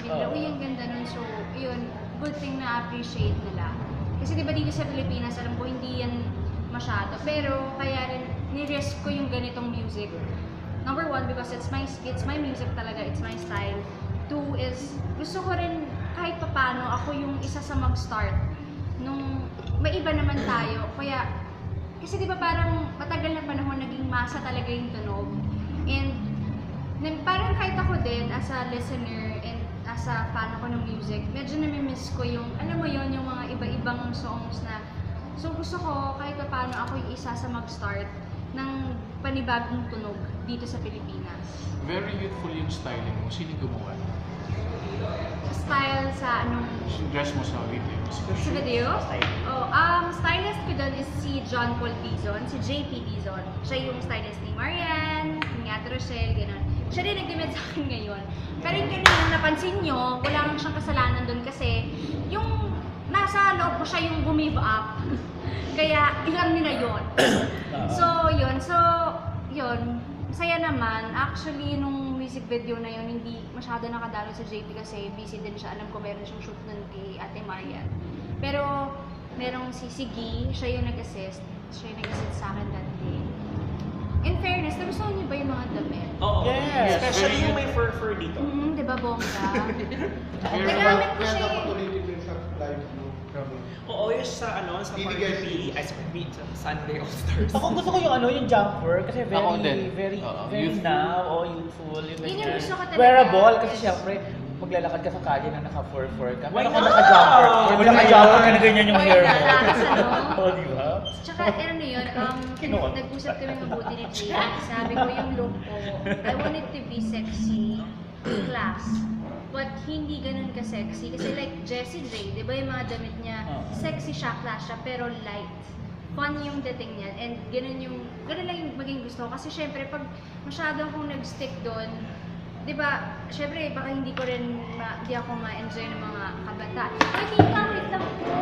nila, uy, ang ganda nun. So, yun, good thing na appreciate nila. Kasi diba dito sa Pilipinas, alam ko hindi yan masyado. Pero kaya rin, ni-risk ko yung ganitong music. Number one, because it's my music talaga, it's my style. Two is, gusto ko rin kahit papano, ako yung isa sa mag-start. Nung may iba naman tayo, kaya, kasi di ba parang matagal na panahon naging masa talaga yung tunog. And parang kahit ako din, as a listener and as a fan ako ng music, medyo nami-miss ko yung, alam mo yon yung mga iba-ibang songs na, so gusto ko kahit paano ako yung isa sa mag-start ng panibagong tunog dito sa Pilipinas. Very youthful yung styling mo. Sino gumawa? Style sa anong... Dress mo sa video. Sa video? Oh, stylist ko doon is si John Paul Dizon, si JP Dizon. Siya yung stylist ni Marian, ni Ate Rochelle, gano'n. Siya din nag-dimit sa akin ngayon. Pero yung kanina napansin nyo, wala lang siyang kasalanan doon kasi yung nasa loob ko siya yung bumave up. Kaya ilang nila yun. So, yun. Masaya naman. Actually, nung music video na yun, hindi masyado nakadalo sa JP kasi busy din siya. Alam ko meron siyang shoot nun kay Ate Marian. Pero, merong si Siggy, siya yung nag-assist. Siya yung nag-assist sa akin that day. In fairness, nagustuhan niyo ba yung mga damit? Oo. Yes. Especially yung may fur dito. Di ba, bongga? Pero Nagamit ko siya yung... Oo, yung sa party, sa Sunday All-Stars. Ako gusto ko yung yung jumper kasi Ako din. very Youthful. now o youthful yung Yun yung gusto ko talaga. wearable kasi Yes. syempre maglalakad ka sa kalye na naka-fur ka. Why Pero kung not? naka-jumper, kung naka-jumper ka na ganyan yung Why hair not? mo. Lakas, ano? Oo, di ba? Tsaka, ano yun, Kinuha. nag-usap kami mabuti ni Gia. Sabi ko yung look ko, I want it to be sexy, class, but hindi ganun ka-sexy. Kasi like Jessie J, di ba yung mga damit niya, sexy siya, class siya, pero light. Fun yung dating niyan, and ganun lang yung maging gusto ko. Kasi syempre, pag masyado akong nag-stick doon, di ba, syempre, baka hindi ako ma-enjoy ng mga kabataan. Ay, wait lang po!